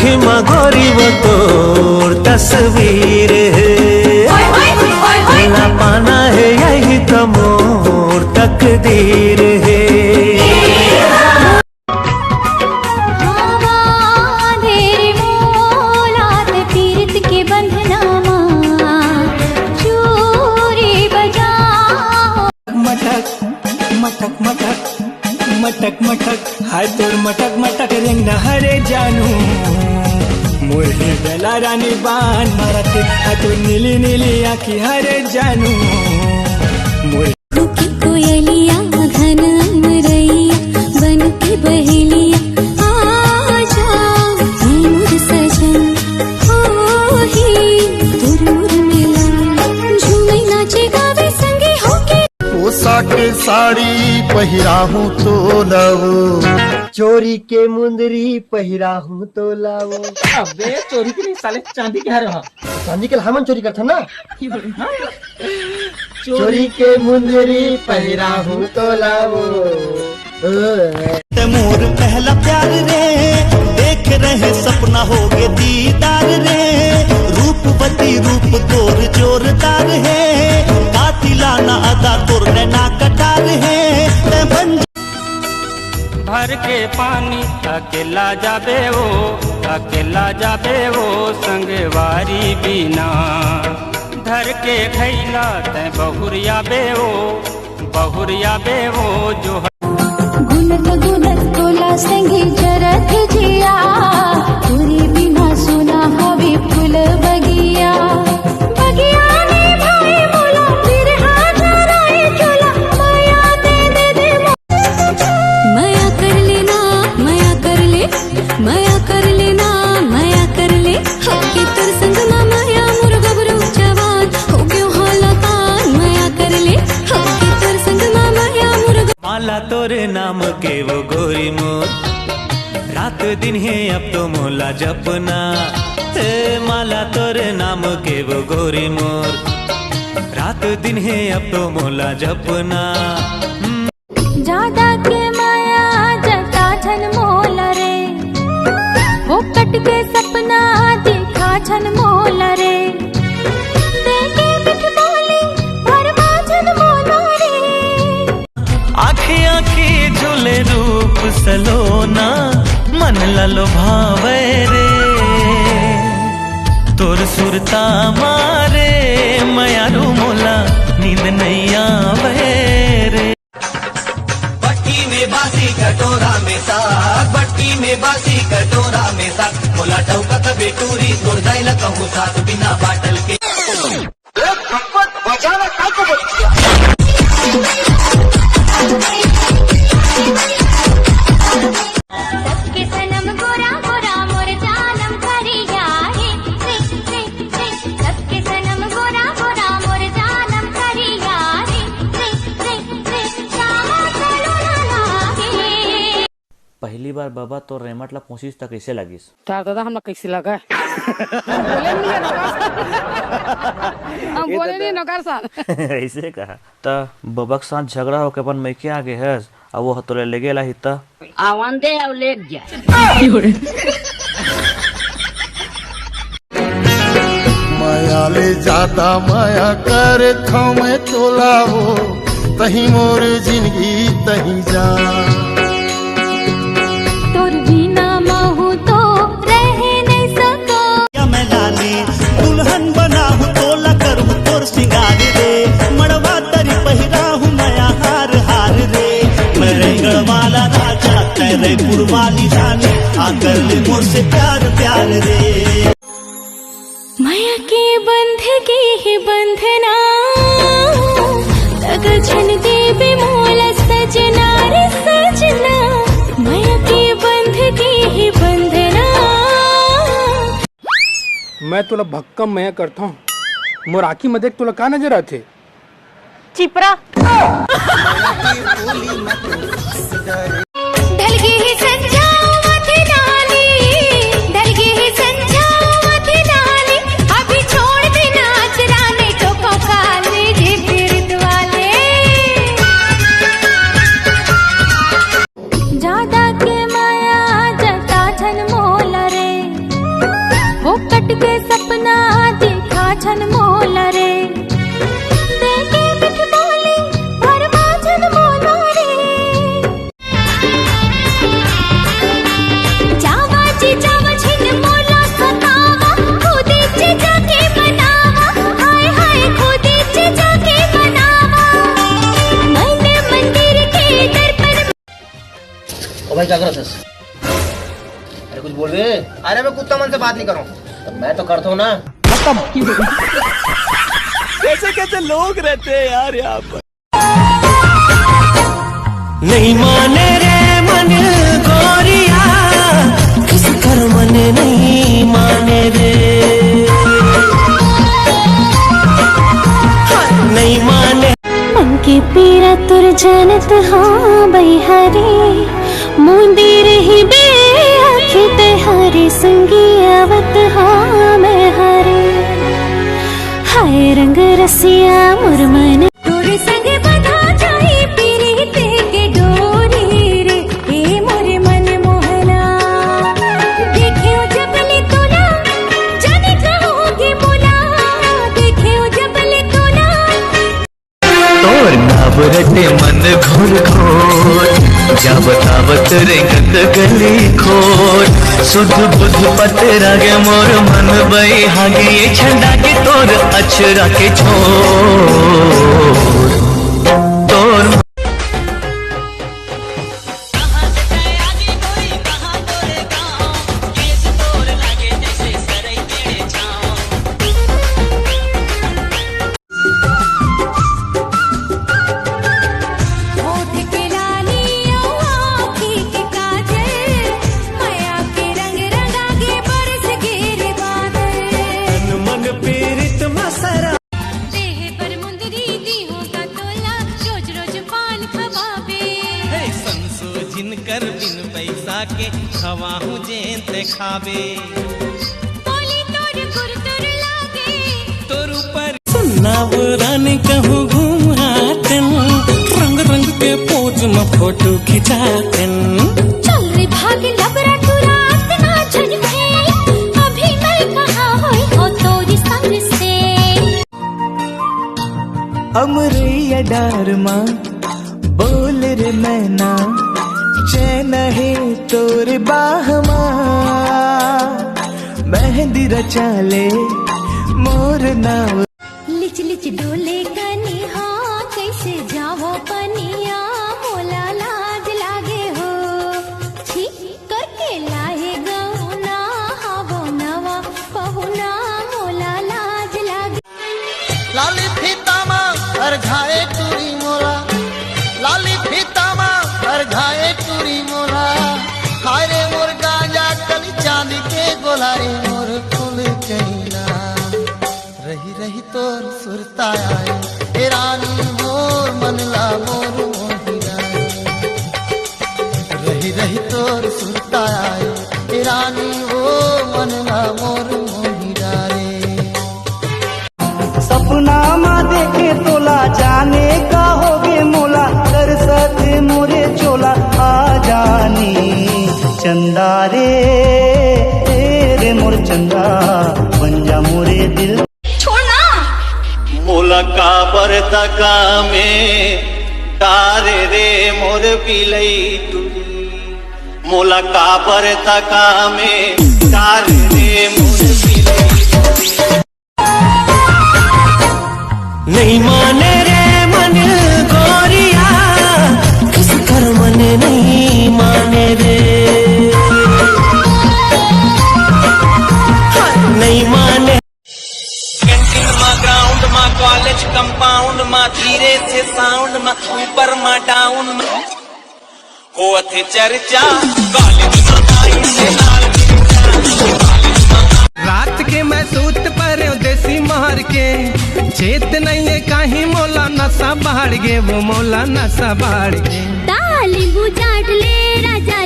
आँखी में गोरी वो तोर तस्वीर है, पाना है यही तो मोर तकदीर है। मटक मटक मटक मटक हाय तोर मटक मटक रेंग न हरे जानू मोरनी बेला रानी बान मारत हाय तोर नीली नीली आँखी हरे जानू मोर कोयलिया घन अमरैया बन के बहेलिया आजा मोर सजन हो ही तुर मिला झूमे नाचे गावे संगे होके पोशाक साड़ी पहिराहूं तो लावो, चोरी के मुंदरी पहिराहूं तो लावो। अबे चोरी के लिए साले चांदी क्या रहा? चांदी के हमन चोरी करता ना। चोरी के मुंदरी पहिराहूं तो लावो। मोर पहला प्यार रे, देख रहे सपना होगे दीदार रे, रूपवती रूप तोर जोरदार है, कातिलाना अदा तोर नैना कटार है। भर के पानी अकेला जाबे वो संगवारी बिना, धर के खैला तै बहुरिया बेवो जो गुनत गुनत तोला संगे जरत जिया, तुरी बिना सुना हवे फूल बगिया, बगिया में भाई मोला फिर हाजराए चोला, माया दे दे माया कर लेना, माया कर ले, माया कर लेना, माया कर ले, हके तर संग मा माया मोर गबरू जवान हो गयो हालतान, माया कर ले, हके तर संग मा माया मोर माला तोरे नाम के वो गोरी मोर, रात दिन है अब तो मोला जपना, माला तोरे नाम के वो गोरी मोर, रात दिन है अब तो मोला जपना। ज्यादा के माया जता छन मोला रे, वो कट के सपना देखा छन मोला रे, देखे बिठ बोली भरवा छन मोला रे। आँखी आँखी झूले रूप सलोना, मन ललो भावे रे, तोर सुरता मारे मयारू मोला नींद नहीं आवे रे। भट्टी में बासी कटोरा में साग, भट्टी में बासी कटोरा में साग, मोला टौका बेटूरी तोड़ जाइला कहूँ साथ बिना बाटल के बजाना काय को बोलिया। सबके सनम गोरा गोरा मोर जानम करिया रे, सबके सनम गोरा गोरा मोर जानम करिया रे, श्यामा चलो लागे। पहली बार बाबा तो रेमटला पहुंचिस त कैसे लागिस? तार दादा हमरा कैसे लगा? हम बोले नहीं नौकर साहब। ऐसे कहा त बाबा के साथ झगड़ा होके अपन मैके आगे है, अब वो तोरे ले गेला ही त आवन दे और ले जा। माया ले जाता माया कर मैं तोलावो, तही मोर जिंदगी तही जा, तोर बिना महू तो रह नहीं सको, या मैं लाली दुल्हन बना हूँ तोला करूँ तोर सिंगार रे, मड़वा तरी पहिरा हूँ नया हार हार रे, मैं रेंगड़ वाला राजा तेरे पुरवाली रानी, आकर ले मोर से प्यार प्यार रे। माया के बंध के ही बंधना, तग छन देवे मोला सजना रे सजना, माया के बंध के ही बंधना। मैं तुला भक्कम मैं करता हूँ, मोर आँखी में देख तुला का नजर आते? चिपरा ढलगी ही संझाओ मथे डाली, ढलगी ही संझाओ मथे डाली, अभी छोड़ दे नाच राने तो काले जे पीड़ित वाले। ज्यादा के माया जता छन मोला रे, में क्या करत हस? अरे कुछ बोल रहे? अरे मैं कुत्ता मन से बात नहीं कर रहा हूँ। तो मैं तो करता हूँ ना। कैसे कैसे लोग रहते हैं यार यहाँ पर। नहीं माने रे मन गोरिया, किस कर मन नहीं माने रे। नहीं माने मन की पीरा तुर जानत हाँ बई हरे, मुंदी रही बे आँखी ते हरी संगी आवत हाँ मैं हरे। हाय रंग रसिया मोर मन तोर संग बधा जाई पीरी ते के डोरी रे। हे मोरे मन मोहना देखियो जबले तोला जाने कहोगे मोला। देखियो जबले तोला तोर नाव रटे मन घोर घोर, जब तावत रेंगत गली खोर। सुध बुध पतरा गे मोर मन बई हागे, झंडा के तोर अछरा के छोर। तोर जिनकर बिन पैसा के खवाहू जेते खाबे। बोली तोर गुरतुर लागे तोर ऊपर सुनाव रानी कहूँ घूमातन, रंग रंग के पोज में फोटो खिंचातन। चल रे भाग लबरा तू रात ना झनके, अभी नहीं कहा होई हो तोरी संग से। अमरिया डार माँ बोल रे मैना, चैन है तोर बाहमा। मेहंदी रचा ले मोर नाव, लिच लिच डोले कनी हाँ कैसे जावो पनिया। मोला लाज लागे हो छी करके लाए गौना, हावो नवा पहुना मोला लाज लागे। लाली फीता माँ हर घाए टूरी मोला, लाली फीता माँ हर घाए टूरी मोला। हाय रे मोर गांजा कली चांदी के गोलारी मोर फूल कैना। रही रही तोर सुरता आए हे रानी मोर मनला मोर मोहिना। रही रही तोर सुरता आए हे रानी वो मनला मोर मोहिना रे। सपना माँ देखे तोला जाने का होगे मोला, कर सके मोरे चोला आ जानी। चंदा रे रे मोर चंदा बन जा मोरे दिल छोड़ना। मोला का बरतका में तारे रे मोर पिलई तुरी। मोला का बरतका में तारे रे मोर पिलई तुरी। नहीं माने रे मन गोरिया, किस कर मन नहीं माने रे। नहीं माने कैंटीन मा ग्राउंड मा कॉलेज कंपाउंड मा धीरे से साउंड मा ऊपर मा डाउन मा होत है चर्चा। कॉलेज मा आई से नाल रात के मैं सूत पर देसी मार के, चेत नहीं है कहीं मोला नशा बाढ़ गे। वो मोला नशा बाढ़ गे। ताली बुझाट ले राजा